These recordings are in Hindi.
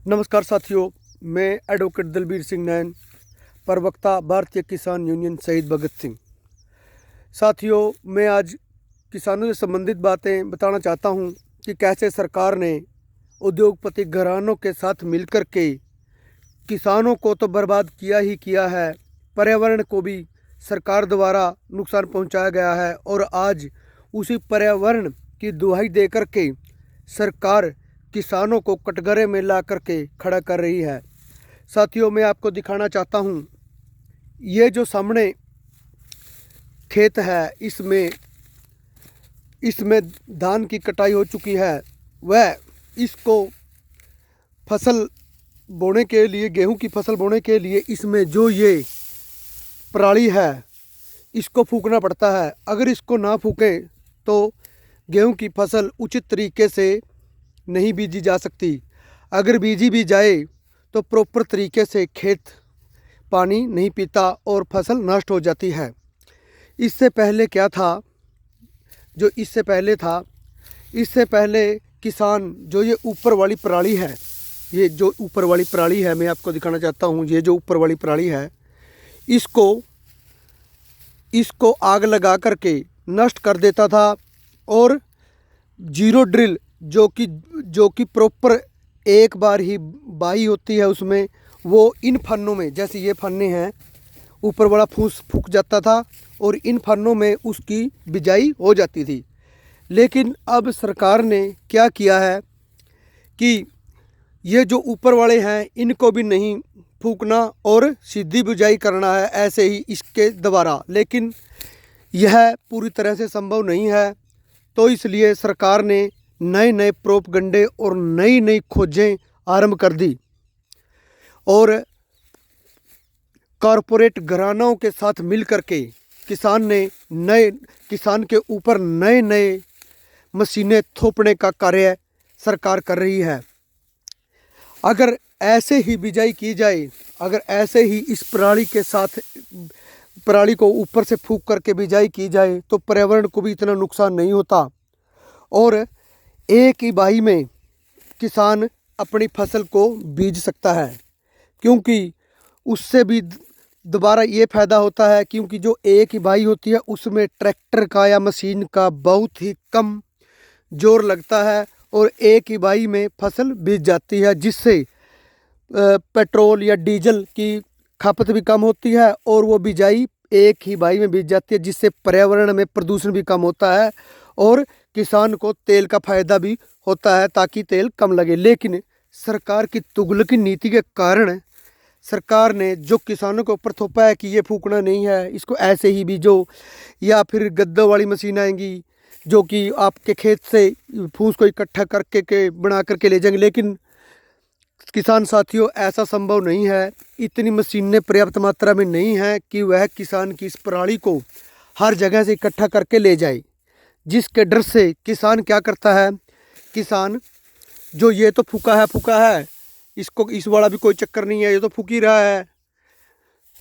नमस्कार साथियों, मैं एडवोकेट दलबीर सिंह नैन, प्रवक्ता भारतीय किसान यूनियन शहीद भगत सिंह। साथियों, मैं आज किसानों से संबंधित बातें बताना चाहता हूं कि कैसे सरकार ने उद्योगपति घरानों के साथ मिलकर के किसानों को तो बर्बाद किया ही किया है, पर्यावरण को भी सरकार द्वारा नुकसान पहुंचाया गया है। और आज उसी पर्यावरण की दुहाई दे करके सरकार किसानों को कटघरे में ला करके खड़ा कर रही है। साथियों, मैं आपको दिखाना चाहता हूं, ये जो सामने खेत है, इसमें धान की कटाई हो चुकी है। वह इसको फसल बोने के लिए, गेहूं की फसल बोने के लिए इसमें जो ये पराली है इसको फूंकना पड़ता है। अगर इसको ना फूकें तो गेहूं की फसल उचित तरीके से नहीं बीजी जा सकती। अगर बीजी भी जाए तो प्रॉपर तरीके से खेत पानी नहीं पीता और फसल नष्ट हो जाती है। इससे पहले क्या था, इससे पहले किसान जो ये ऊपर वाली पराली है, मैं आपको दिखाना चाहता हूँ। ये जो ऊपर वाली पराली है, इसको आग लगा करके नष्ट कर देता था। और जीरो ड्रिल जो कि प्रॉपर एक बार ही बाई होती है, उसमें वो इन फन्नों में, जैसे ये फन्ने हैं, ऊपर वाला फूस फूक जाता था और इन फन्नों में उसकी बिजाई हो जाती थी। लेकिन अब सरकार ने क्या किया है कि ये जो ऊपर वाले हैं इनको भी नहीं फूकना और सीधी बिजाई करना है ऐसे ही इसके द्वारा। लेकिन यह पूरी तरह से संभव नहीं है, तो इसलिए सरकार ने नए नए प्रोपगंडे और नई नई खोजें आरंभ कर दी और कॉरपोरेट घरानों के साथ मिलकर के किसान के ऊपर नए नए मशीनें थोपने का कार्य सरकार कर रही है। अगर ऐसे ही बिजाई की जाए, अगर ऐसे ही इस पराली को ऊपर से फूंक करके बिजाई की जाए तो पर्यावरण को भी इतना नुकसान नहीं होता और एक ही बाई में किसान अपनी फसल को बीज सकता है। क्योंकि उससे भी दोबारा ये फ़ायदा होता है, क्योंकि जो एक ही बाई होती है उसमें ट्रैक्टर का या मशीन का बहुत ही कम जोर लगता है और एक ही बाई में फसल बीज जाती है, जिससे पेट्रोल या डीजल की खपत भी कम होती है और वो बिजाई एक ही बाई में बीज जाती है, जिससे पर्यावरण में प्रदूषण भी कम होता है और किसान को तेल का फ़ायदा भी होता है ताकि तेल कम लगे। लेकिन सरकार की तुगलकी नीति के कारण सरकार ने जो किसानों के ऊपर थोपा है कि ये फूकना नहीं है, इसको ऐसे ही बीजो, या फिर गद्दों वाली मशीन आएंगी जो कि आपके खेत से फूस को इकट्ठा करके बना करके ले जाएंगे। लेकिन किसान साथियों, ऐसा संभव नहीं है। इतनी मशीनें पर्याप्त मात्रा में नहीं है कि वह किसान की इस पराली को हर जगह से इकट्ठा करके ले जाए, जिसके डर से किसान क्या करता है, किसान जो ये तो फूका है, इसको इस वाला भी कोई चक्कर नहीं है, ये तो फूक ही रहा है।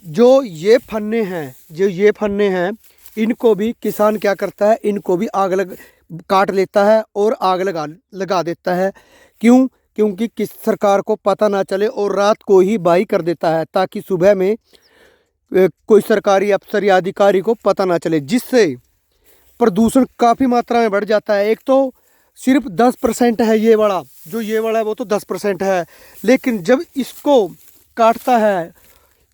जो ये फन्ने हैं इनको भी किसान क्या करता है, इनको भी काट लेता है और आग लगा देता है। क्योंकि किस सरकार को पता ना चले और रात को ही बाई कर देता है ताकि सुबह में कोई सरकारी अफसर या अधिकारी को पता ना चले, जिससे प्रदूषण काफ़ी मात्रा में बढ़ जाता है। एक तो सिर्फ 10% है ये वाला है, वो तो 10% है। लेकिन जब इसको काटता है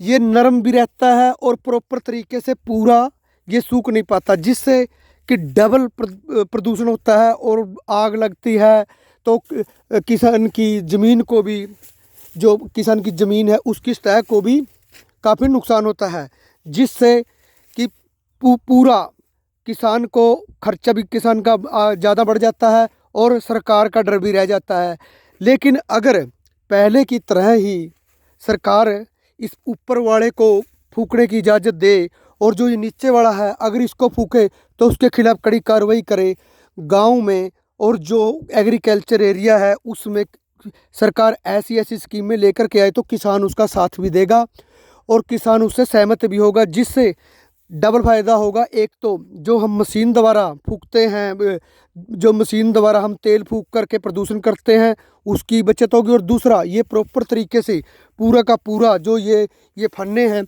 ये नरम भी रहता है और प्रॉपर तरीके से पूरा ये सूख नहीं पाता, जिससे कि डबल प्रदूषण होता है और आग लगती है। तो किसान की ज़मीन को भी, जो किसान की ज़मीन है उसकी सतह को भी काफ़ी नुकसान होता है, जिससे कि पूरा किसान को खर्चा भी किसान का ज़्यादा बढ़ जाता है और सरकार का डर भी रह जाता है। लेकिन अगर पहले की तरह ही सरकार इस ऊपर वाले को फूकने की इजाज़त दे और जो ये नीचे वाला है अगर इसको फूके तो उसके खिलाफ़ कड़ी कार्रवाई करे, गांव में और जो एग्रीकल्चर एरिया है उसमें सरकार ऐसी स्कीमें लेकर के आए तो किसान उसका साथ भी देगा और किसान उससे सहमत भी होगा, जिससे डबल फ़ायदा होगा। एक तो जो हम मशीन द्वारा फूकते हैं, जो मशीन द्वारा हम तेल फूक करके प्रदूषण करते हैं, उसकी बचत होगी। और दूसरा, ये प्रॉपर तरीके से पूरा का पूरा जो ये फन्ने हैं,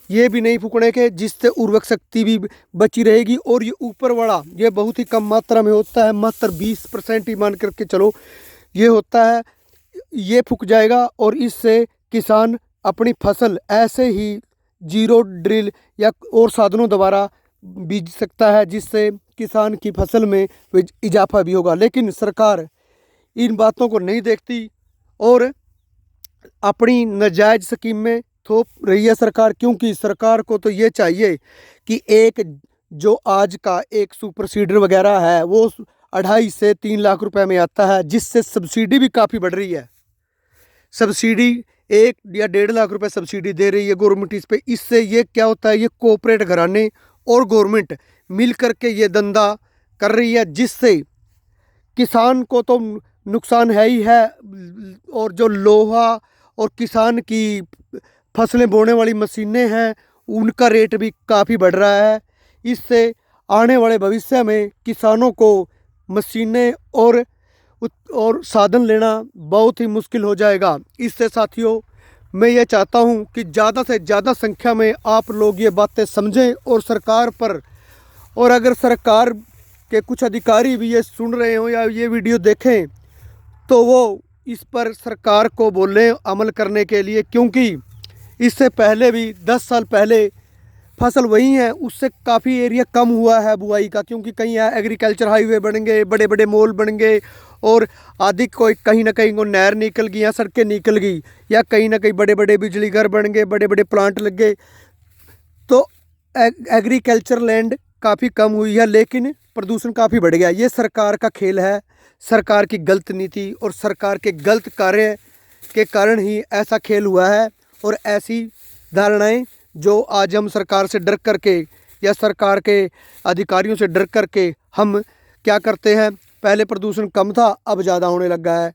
ये भी नहीं फूकने के, जिससे उर्वरक शक्ति भी बची रहेगी। और ये ऊपर वाला ये बहुत ही कम मात्रा में होता है, मात्र 20% ही मान करके चलो ये होता है, ये फूक जाएगा। और इससे किसान अपनी फसल ऐसे ही जीरो ड्रिल या और साधनों द्वारा बीज सकता है, जिससे किसान की फसल में इजाफा भी होगा। लेकिन सरकार इन बातों को नहीं देखती और अपनी नाजायज स्कीम में थोप रही है सरकार। क्योंकि सरकार को तो ये चाहिए कि एक जो आज का एक सुपर सीडर वगैरह है वो 2.5 से 3 लाख रुपए में आता है, जिससे सब्सिडी भी काफ़ी बढ़ रही है। सब्सिडी 1 या 1.5 लाख रुपए सब्सिडी दे रही है गवर्नमेंट इस पे। इससे ये क्या होता है, ये कोऑपरेट घराने और गवर्नमेंट मिल करके ये धंधा कर रही है, जिससे किसान को तो नुकसान है ही है। और जो लोहा और किसान की फसलें बोने वाली मशीनें हैं, उनका रेट भी काफ़ी बढ़ रहा है। इससे आने वाले भविष्य में किसानों को मशीनें और साधन लेना बहुत ही मुश्किल हो जाएगा। इससे साथियों, मैं ये चाहता हूँ कि ज़्यादा से ज़्यादा संख्या में आप लोग ये बातें समझें और सरकार पर, और अगर सरकार के कुछ अधिकारी भी ये सुन रहे हो या ये वीडियो देखें, तो वो इस पर सरकार को बोलें अमल करने के लिए। क्योंकि इससे पहले भी 10 साल पहले फसल वही है, उससे काफ़ी एरिया कम हुआ है बुआई का। क्योंकि कहीं एग्रीकल्चर हाईवे बन गए, बड़े बड़े मॉल बन गए, और आदि कोई कहीं ना कहीं को नहर निकल गई या सड़कें निकल गई, या कहीं ना कहीं बड़े बड़े बिजली घर बन गए, बड़े बड़े प्लांट लग गए, तो एग्रीकल्चर लैंड काफ़ी कम हुई है, लेकिन प्रदूषण काफ़ी बढ़ गया। ये सरकार का खेल है, सरकार की गलत नीति और सरकार के गलत कार्य के कारण ही ऐसा खेल हुआ है। और ऐसी धारणाएं जो आज हम सरकार से डर करके या सरकार के अधिकारियों से डर करके हम क्या करते हैं, पहले प्रदूषण कम था, अब ज़्यादा होने लगा है।